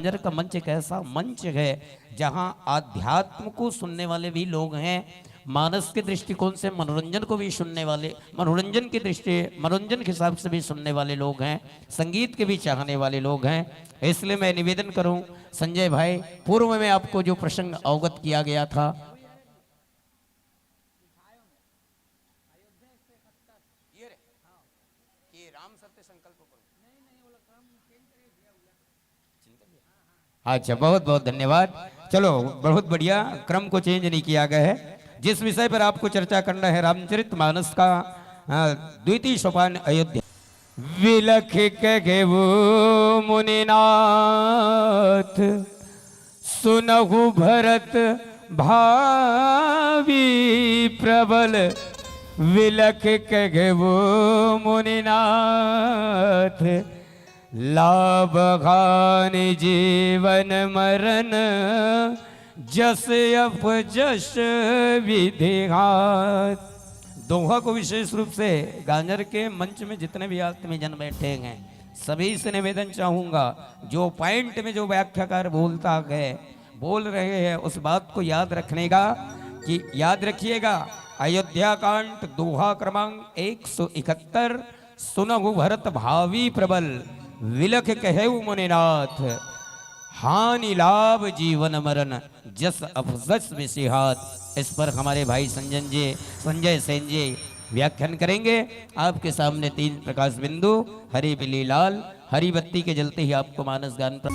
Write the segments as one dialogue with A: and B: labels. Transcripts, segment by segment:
A: गांजर का मंच एक ऐसा मंच है जहां आध्यात्म को सुनने वाले भी लोग हैं, मानस के दृष्टिकोण से मनोरंजन को भी सुनने वाले, मनोरंजन की दृष्टि मनोरंजन के हिसाब से भी सुनने वाले लोग हैं, संगीत के भी चाहने वाले लोग हैं। इसलिए मैं निवेदन करूं संजय भाई, पूर्व में आपको जो प्रसंग अवगत किया गया था, अच्छा बहुत बहुत धन्यवाद। चलो बहुत बढ़िया, क्रम को चेंज नहीं किया गया है। जिस विषय पर आपको चर्चा करना है रामचरितमानस का द्वितीय सोपान अयोध्या। विलख कहे वो मुनिनाथ, सुनहु भरत भावी प्रबल। विलख कहे वो मुनिनाथ, लाभ हानि जीवन मरण। जस अप जस विधिघात। दोहा को विशेष रूप से गांजर के मंच में जितने भी आत्मीजन बैठे हैं सभी से निवेदन चाहूंगा, जो पॉइंट में जो व्याख्याकार बोल रहे हैं उस बात को याद रखने का, कि याद रखिएगा अयोध्या कांड दोहा क्रमांक 171। सुनहु भरत भावी प्रबल, विलख कहेउ मुनिनाथ। हानि लाभ जीवन मरण, जस अफजस विषिहात। इस पर हमारे भाई संजय सेन जी व्याख्यान करेंगे। आपके सामने 3 प्रकाश बिंदु, हरी बिली लाल, हरी बत्ती के जलते ही आपको मानस गान पर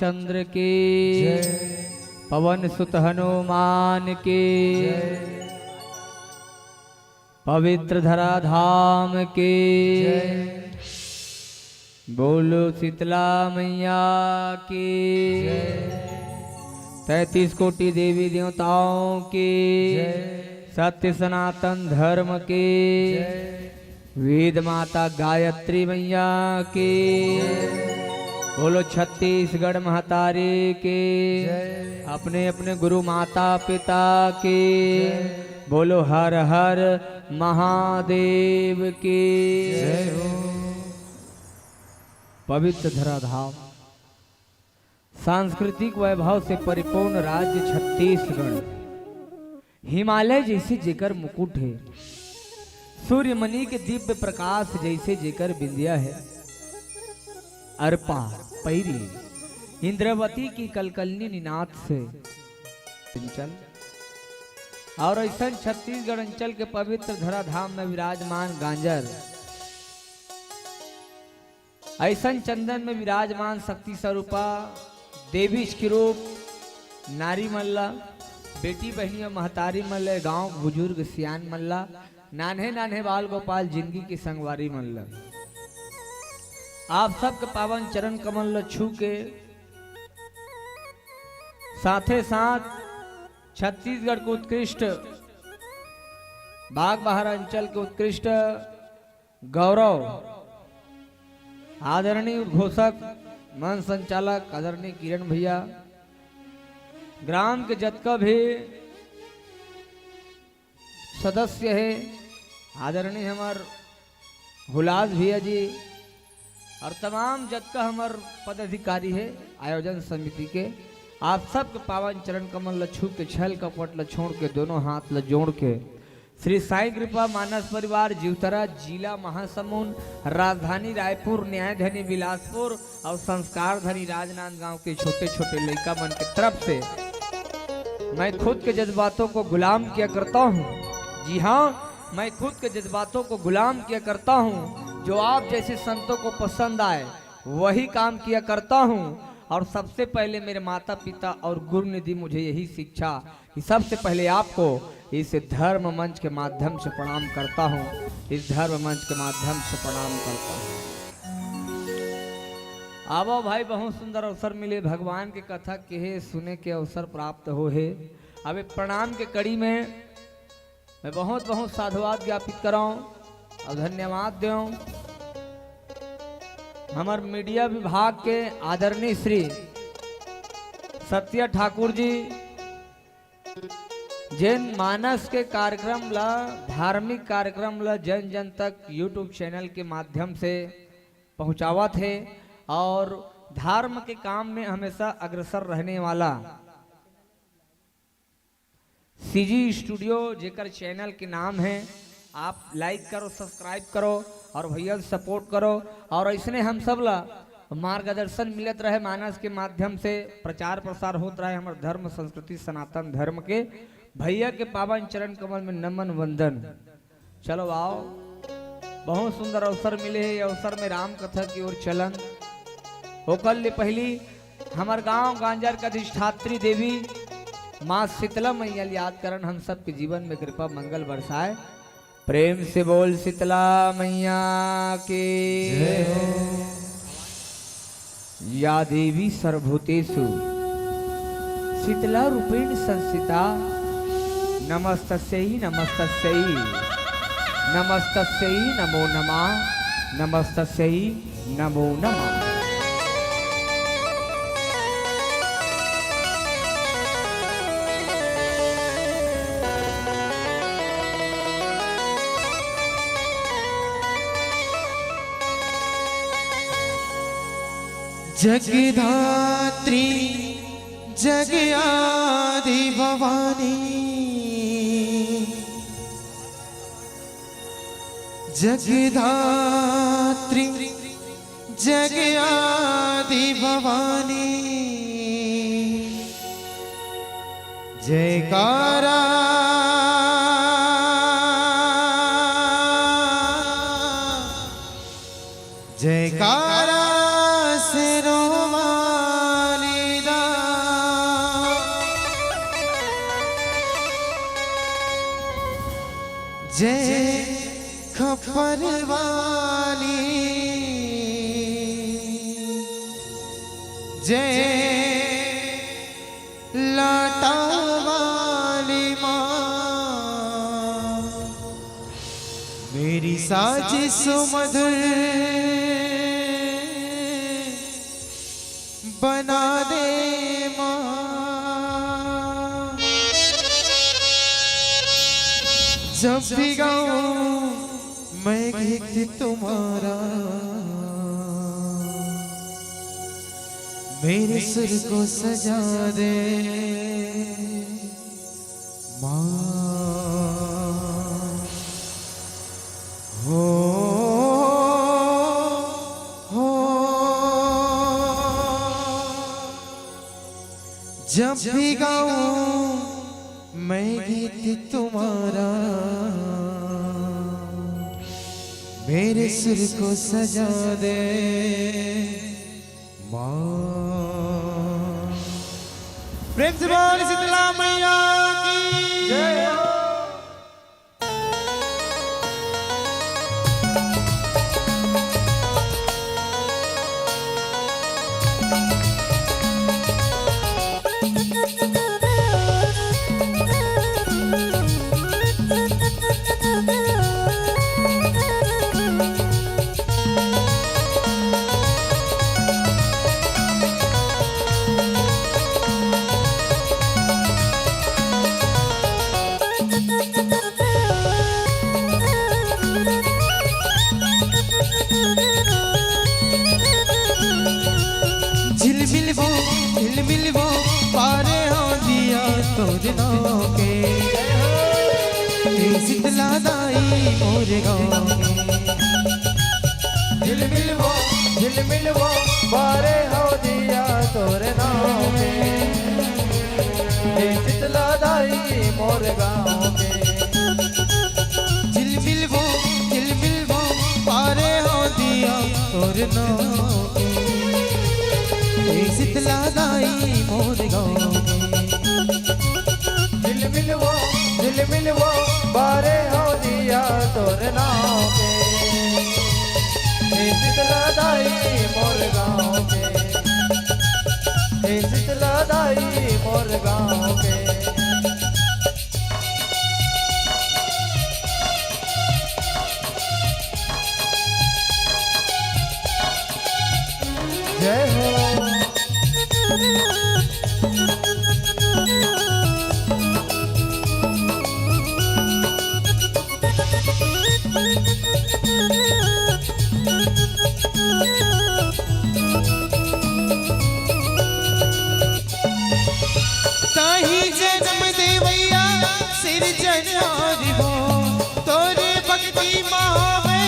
B: रामचंद्र के, पवन सुत हनुमान के, पवित्र धरा धाम के, बोलो शीतला मैया की, 33 कोटि देवी देवताओं के, सत्य सनातन धर्म के, वेद माता गायत्री मैया के, बोलो छत्तीसगढ़ महतारे के, अपने अपने गुरु माता पिता के, बोलो हर हर महादेव के। पवित्र धराधाम सांस्कृतिक वैभव से परिपूर्ण राज्य छत्तीसगढ़, हिमालय जैसे जेकर मुकुट है, सूर्यमणि के दिव्य प्रकाश जैसे जेकर बिंदिया है, अर्पा पैरी इंद्रवती की कलकलनी निनाद से पिंचल, और ऐसा छत्तीसगढ़ अंचल के पवित्र धराधाम में विराजमान गांजर, ऐसा चंदन में विराजमान शक्ति स्वरूपा देवी के रूप नारी मल्ला, बेटी बहनी महतारी मल्ला, गांव बुजुर्ग सियान मल्ला, नान्हे नान्हे बाल गोपाल जिंदगी की संगवारी मल्ला, आप सबके पावन चरण कमल छू के साथे साथ छत्तीसगढ़ के उत्कृष्ट बाग बहार अंचल के उत्कृष्ट गौरव आदरणीय उद्घोषक मन संचालक आदरणीय किरण भैया, ग्राम के जतका भी सदस्य है आदरणीय हमार हुलास भैया जी, और तमाम जतका हमार पदाधिकारी है आयोजन समिति के, आप सबके पावन चरण कमल छू के छल कपट ल छोड़ के दोनों हाथ ल जोड़ के श्री साई कृपा मानस परिवार जीवतरा जिला महासमुंद राजधानी रायपुर न्यायधनी बिलासपुर और संस्कार धनी राजनांदगांव के छोटे छोटे लड़का मन की तरफ से मैं खुद के जज्बातों को गुलाम किया करता हूँ। जी हाँ, मैं खुद के जज्बातों को गुलाम किया करता हूँ, जो आप जैसे संतों को पसंद आए वही काम किया करता हूँ। और सबसे पहले मेरे माता पिता और गुरु ने दी मुझे यही शिक्षा कि सबसे पहले आपको इस धर्म मंच के माध्यम से प्रणाम करता हूँ, इस धर्म मंच के माध्यम से प्रणाम करता हूँ। आवो भाई, बहुत सुंदर अवसर मिले, भगवान के कथा के सुने के अवसर प्राप्त हो है। अब प्रणाम के कड़ी में मैं बहुत बहुत साधुवाद ज्ञापित कराऊं और धन्यवाद दूं हमार मीडिया विभाग के आदरणीय श्री सत्य ठाकुर जी, जिन मानस के कार्यक्रम ला, धार्मिक कार्यक्रम ला जन जन तक यूट्यूब चैनल के माध्यम से पहुंचावा थे और धर्म के काम में हमेशा अग्रसर रहने वाला सीजी स्टूडियो जेकर चैनल के नाम है, आप लाइक करो, सब्सक्राइब करो और भैया सपोर्ट करो। और ऐसे हम सब ला मार्गदर्शन मिलत रहे, मानस के माध्यम से प्रचार प्रसार होता रहे हमारे धर्म संस्कृति सनातन धर्म के। भैया के पावन चरण कमल में नमन वंदन। चलो आओ, बहुत सुंदर अवसर मिले है, अवसर में राम कथा की ओर चलन होकल पहली हमार गांव गांजर का अधिष्ठात्री देवी माँ शीतला मैया याद करन हम सब के जीवन में कृपा मंगल बरसाए। प्रेम से बोल शीतला मैया के या देवी सर्वभूतेषु शीतला रूपेण संस्थिता नमस्तस्यै नमस्तस्यै नमस्तस्यै नमो नमः नमस्तस्यै नमो नमः।
C: जगधात्री जग आदि भवानी, जगधात्री जग आदि भवानी, जयकारा जयकारा सिरों वाली, जय खप्पर वाली, जय लाटा वाली माँ, मेरी साजिश मधुर बना दे माँ। जब भी गाऊं मैं गीत तुम्हारा, मेरे सुर को सजा दे माँ। हो जब भी गाऊं मैं गीत तुम्हारा, मेरे सुर को सजा दे माँ। प्रेम से बोल शीतला मैया की जय हो। झिलमिल वो पारे हो दिया तोर नाव के, शीतला दाई मोरे गाँव के। झिलमिल वो पारे हो दिया तोर नाव के, शीतला दाई मोरे गाँव के। झिलमिल वो पारे हो दिया तोर नाव के, शीतला दाई मोर गाँव के। झिलमिल वो बारे हो दिया तोर नाव के, शीतला दाई मोर गाँव के, शीतला दाई मोर गाँव के। जय हो। ताही जन्म देवैया सिर जनार हो, तोरे भक्ति महावे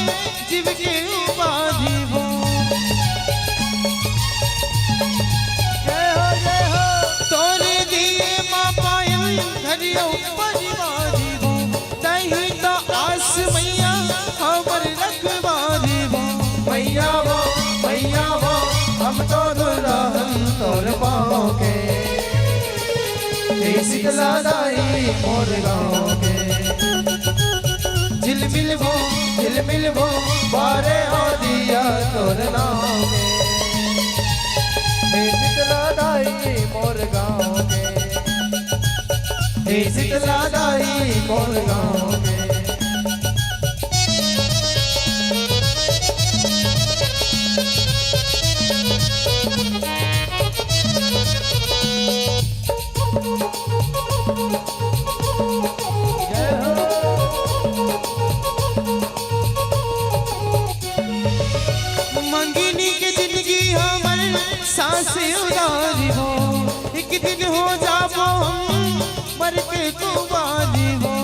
C: जीव के उपाधि हो। जय हो तोरे दिए माँ पायल धरियो परिवारी हो, तही तो आस मैया हमर रखवारी हो। मैया वो हम तो दुल्हन तोर पाँव के, शीतला दाई मोर गाँव के। झिलमिल वो बारे हो दिया तोर नाव के, शीतला दाई मोर गाँव के, शीतला दाई मोर गाँव के। मंगिनी के जिंदगी हमर सांसे उदारी हो, एक दिन हो जाबो हम मर के कुंवारी हो।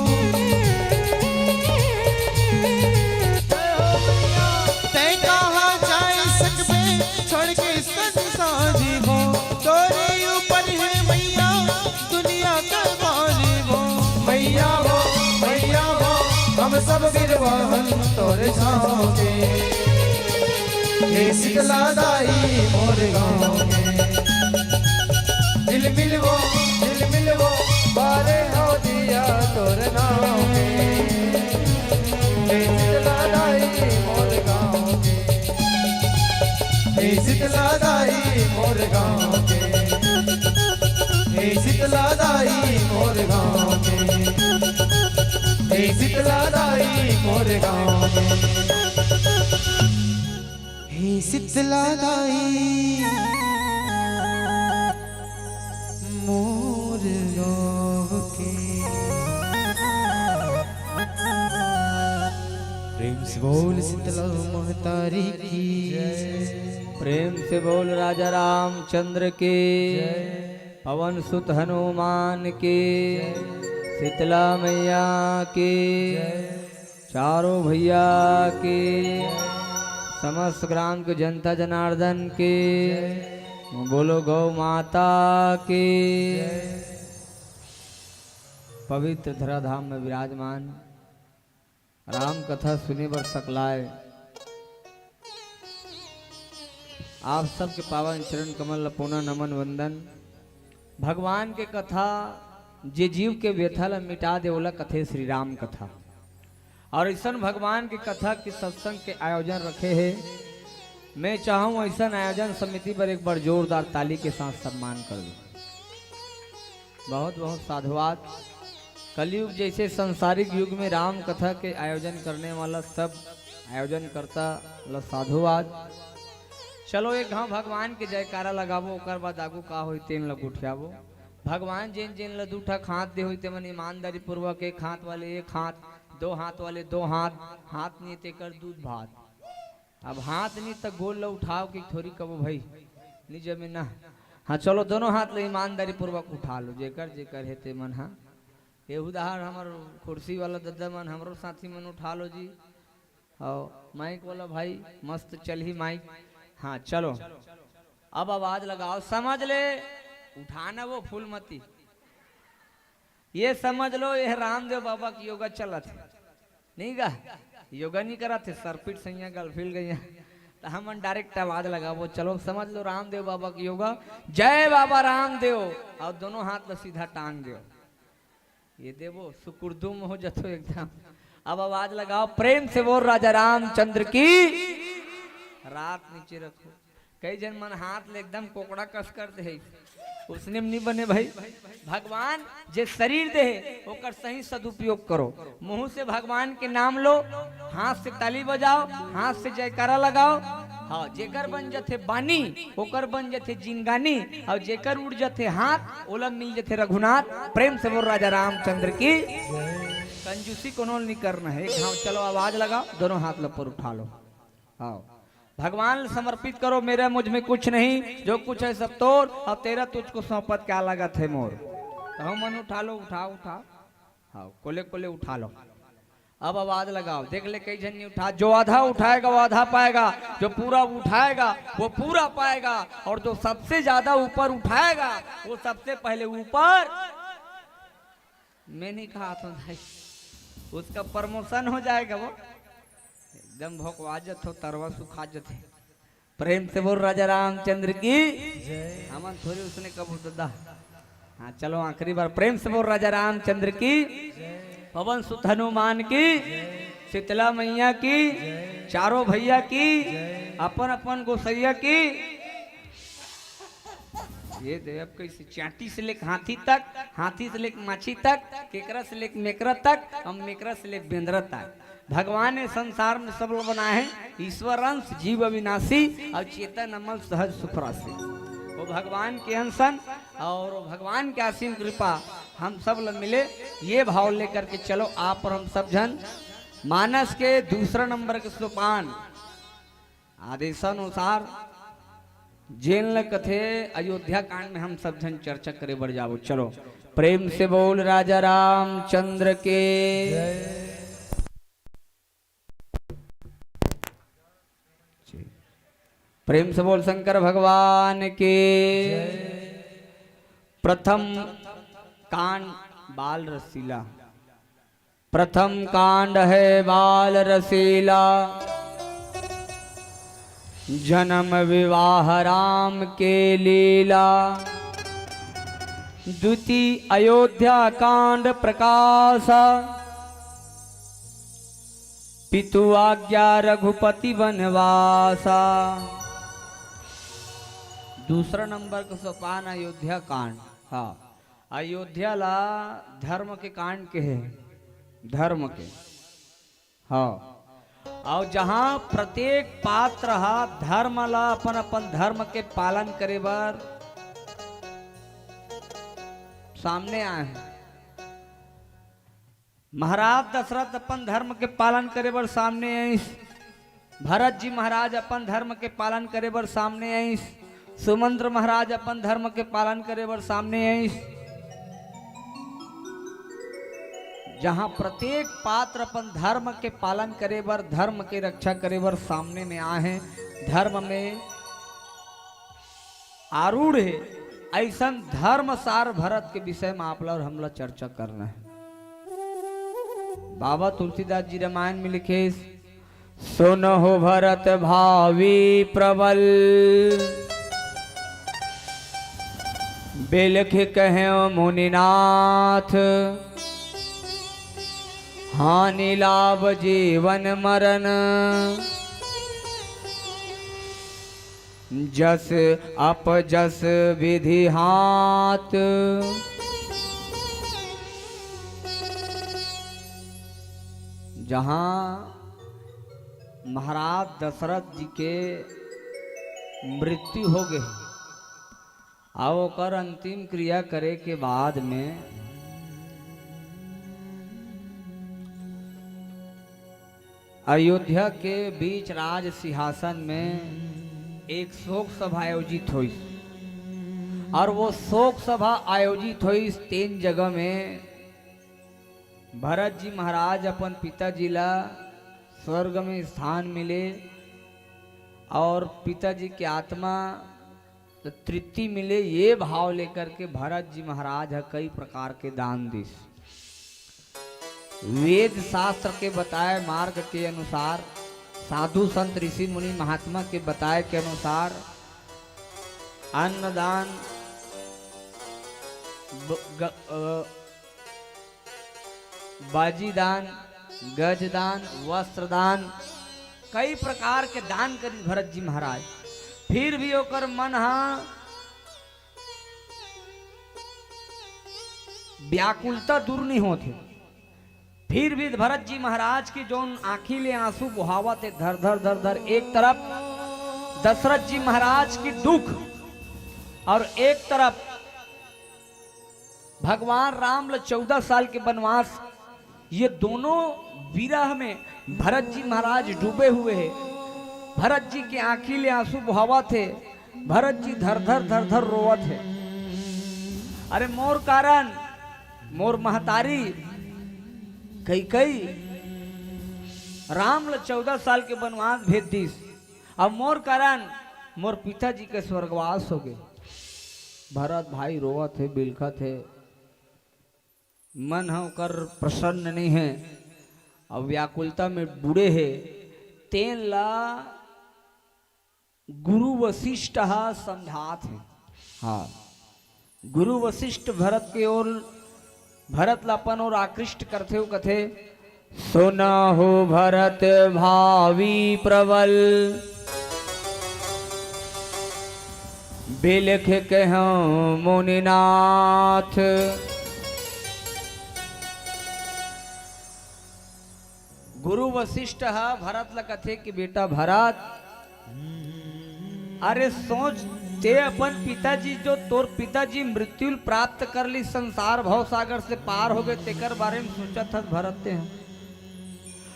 C: तै कहाँ जाए सकबे छोड़ के संसारी हो, तोरे ऊपर है मैया दुनिया का भारी हो। मैया वो हम सब गिरवाहन तोरे छाँव के, शीतला दाई मोर गाँव के। झिलमिल वो बारे हो दिया तोर नाव के, हे शीतला दाई मोर गाँव में, हे शीतला दाई मोर गाँव में, हे शीतला दाई मोर गाँव के। प्रेम से बोल शीतला महतारी की,
B: प्रेम से बोल राजा रामचंद्र के, पवन सुत हनुमान के, शीतला मैया के, चारों भैया के, समस्त ग्राम के जनता जनार्दन के, बोलो गौ माता के। पवित्र धराधाम में विराजमान राम कथा सुने बर सकलाए आप सबके पावन चरण कमल पुनः नमन वंदन। भगवान के कथा जे जीव के व्यथा ला मिटा देवला कथे श्री राम कथा। और ऐसा भगवान की कथा के सत्संग के आयोजन रखे हैं। मैं चाहूँ ऐसा आयोजन समिति पर एक बार जोरदार ताली के साथ सम्मान कर दूं। बहुत बहुत साधुवाद। कलयुग जैसे संसारिक युग में राम कथा के आयोजन करने वाला सब आयोजन करता ला साधुवाद। चलो एक घाव भगवान के जयकारा लगावो, ओकर बाद आगू का होई तेन लग उठियावो। भगवान जिन जिन ल दूठा हाथ दे होई ते मन ईमानदारी पूर्वक एक हाथ वाले एक हाथ, दो हाथ वाले दो हाथ, हाथ नहीं ते कर दूध भात। अब हाथ नहीं तक गोल ल उठाओ कि थोड़ी कबो भाई नहीं जमे ना। हाँ चलो दोनों हाथ ले ईमानदारी पूर्वक उठा लो जेकर जेकर है ते मन। हाँ ये उदाहरण हमार कुर्सी वाला दादा मन हमरो साथी मन उठा लो जी। और माइक वाला भाई मस्त चल ही माइक। हाँ चलो अब आवाज लगाओ। समझ ले उठाना वो फूलमती, ये समझ लो ये रामदेव बाबा की योगा चला थे नहीं गा। योगा नहीं करा थे सरपीट सैया गलफिल गई तो हम डायरेक्ट आवाज लगाओ। चलो समझ लो रामदेव बाबा की योगा। जय बाबा रामदेव। और दोनों हाथ लो सीधा टांग दो। ये देवो सुकुर्दुम हो जतो एकदम। अब आवाज लगाओ। प्रेम से बोल राजा रामचंद्र की। रात नीचे रखो। कई जन मन हाथ ले एकदम कोकड़ा कस करते है, उसने नहीं बने भाई। भगवान जे शरीर दे ओकर सही सदुपयोग करो। मुंह से भगवान के नाम लो, हाथ से ताली बजाओ, हाथ से जयकारा लगाओ। हाँ जेकर बन जथे बानी ओकर बन जथे जिनगानी, और जेकर उड़ जथे हाथ ओला मिल जथे रघुनाथ। प्रेम से बोल राजा रामचंद्र की। कंजूसी कोनो नहीं करना है। हाँ चलो आवाज लगाओ, दोनों हाथ लपर उठा लो। आओ भगवान समर्पित करो। मेरा मुझ में कुछ नहीं, जो कुछ है सब तोर, और तेरा तुझको सौंपत क्या लागत है मोर। तो मन उठा लो, उठाओ उठाओ। हाँ कोले कोले उठा लो। अब आवाज लगाओ। देख ले कई जन नहीं उठा। जो आधा उठाएगा वो आधा पाएगा, जो पूरा उठाएगा वो पूरा पाएगा, और जो सबसे ज्यादा ऊपर उठाएगा वो सबसे पहले ऊपर। मैं नहीं कहा था भाई, उसका प्रमोशन हो जाएगा। वो एकदम भोकवाजत हो, तरवा सुखाजत है। प्रेम से बोल राजा रामचंद्र की। हमन थोड़ी उसने कब दादा। हाँ चलो आखिरी बार। प्रेम से बोल राजा रामचंद्र की। पवन सुत हनुमान की, शीतला मैया की, चारों भैया की, अपन अपन गोसैया की। ये देव कैसे चाटी से लेकर हाथी तक, हाथी से लेकर माछी तक, केकरा से लेकर मेकरा तक, और मेकरा से लेकर बेंद्रा तक। भगवान ने संसार में सब लोग बनाए हैं। ईश्वर अंश, जीव अविनाशी, और चेतन अमल सहज सुखराशि। वो भगवान के अंशन और भगवान के असीम कृपा हम सब लोग मिले। ये भाव लेकर के चलो आप और हम सब जन मानस के दूसरा नंबर के सोपान आदेशानुसार जेल कथे अयोध्या कांड में हम सब जन चर्चा करे बढ़ जाओ। चलो प्रेम से बोल राजा रामचंद्र के। प्रेम से बोल शंकर भगवान के। प्रथम कांड बाल रसीला। प्रथम कांड है बाल रसीला। जन्म विवाह राम के लीला। द्वितीय अयोध्या कांड प्रकाशा। पितु आज्ञा रघुपति वनवासा। दूसरा नंबर का सोपान अयोध्या कांड। हाँ अयोध्या ला धर्म के कांड के है, धर्म के। हाँ, और जहां प्रत्येक पात्र हा धर्म ला अपन अपन धर्म के पालन करे बर सामने आए हैं। महाराज दशरथ अपन धर्म के पालन करे बर सामने आई, भरत जी महाराज अपन धर्म के पालन करे बर सामने आई, सुमंत्र महाराज अपन धर्म के पालन करे बर सामने आई। जहां प्रत्येक पात्र अपन धर्म के पालन करे बर, धर्म के रक्षा करे बर सामने में आए हैं। धर्म में आरूढ़ है, ऐसा धर्म सार भरत के विषय में आप लोग हम लोग चर्चा करना है। बाबा तुलसीदास जी रामायण में लिखे, सुनो भरत भावी प्रबल, बिलख कहे मुनिनाथ, हानि लाभ जीवन मरण, जस अपजस विधि हाथ। जहां महाराज दशरथ जी के मृत्यु हो गए और ओकर अंतिम क्रिया करे के बाद में अयोध्या के बीच राज सिंहासन में एक शोक सभा आयोजित हुई, और वो शोक सभा आयोजित हुई 3 जगह में। भरत जी महाराज अपन पिताजी ला स्वर्ग में स्थान मिले और पिताजी की आत्मा तृप्ति मिले, ये भाव लेकर के भरत जी महाराज कई प्रकार के दान दी। वेद शास्त्र के बताए मार्ग के अनुसार, साधु संत ऋषि मुनि महात्मा के बताए के अनुसार अन्नदान, बाजीदान, गजदान, वस्त्रदान, कई प्रकार के दान करी भरत जी महाराज। फिर भी ओकर मन व्याकुलता दूर नहीं होते। फिर भी भरत जी महाराज की जो आंखी ले आंसू बुहावत है धर धर धर धर। एक तरफ दशरथ जी महाराज की दुख और एक तरफ भगवान राम 14 साल के वनवास, ये दोनों विरह में भरत जी महाराज डूबे हुए हैं। भरत जी की आंखी ले आंसू बुहावत थे, भरत जी धर धर धर धर रोवत है। अरे मोर कारण मोर महतारी कई कई राम 14 साल के वनवास भेज दीस, अब मोर कारण मोर पिताजी के स्वर्गवास हो गए। भरत भाई रोवत है, बिलखत है, मन होकर प्रसन्न नहीं है, अब व्याकुलता में बुरे है। तेन ला गुरु वशिष्ठ समझात है। हाँ, गुरु वशिष्ठ भरत के ओर, भरत लापन और आकृष्ट करते हो कथे, सुना हो भरत भावी प्रबल, बिलख कहो मुनिनाथ। गुरु वशिष्ठ भरत ला कथे कि बेटा भरत, अरे सोच ते अपन पिताजी, जो तोर पिताजी मृत्यु प्राप्त कर ली, संसार भव सागर से पार हो गए, तेकर बारे में सोचा था भरत ते।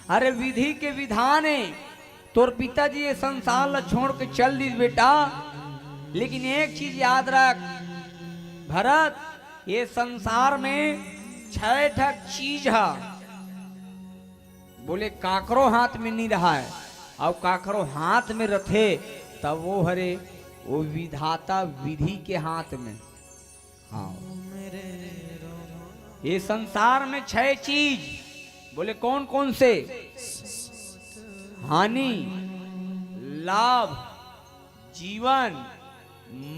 B: अरे विधि के विधान है, तोर पिताजी ये संसार ला छोड़ के चल दी बेटा, लेकिन एक चीज याद रख भरत, ये संसार में 6 ठक चीज है। बोले काकरो हाथ में नहीं रहा है, और काकरो हाथ में रखे तब वो हरे वो विधाता विधि के हाथ में। हाँ, ये संसार में 6 चीज, बोले कौन कौन से? हानि, लाभ, जीवन,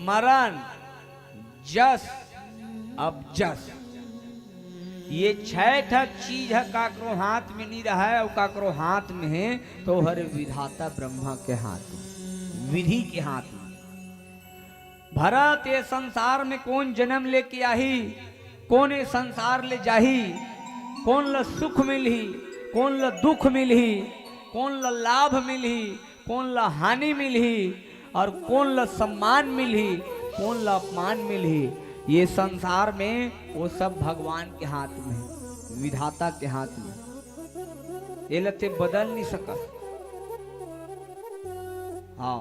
B: मरण, जस, अपजस। ये 6 ठक चीज है, काकरो हाथ में नहीं रहा है, और काकरो हाथ में है तो हर विधाता ब्रह्मा के हाथ में, विधि के हाथ में। भरत ये संसार में कौन जन्म लेके आई? कोने संसार ले जाही, कौन ल सुख मिलही, कौन ल दुख मिलही, कौन ल लाभ मिलही, कौन ल हानि मिलही, और कौन ल सम्मान मिलही, कौन ल अपमान मिलही। ये संसार में वो सब भगवान के हाथ में, विधाता के हाथ में। ये लते बदल नहीं सका। हाँ,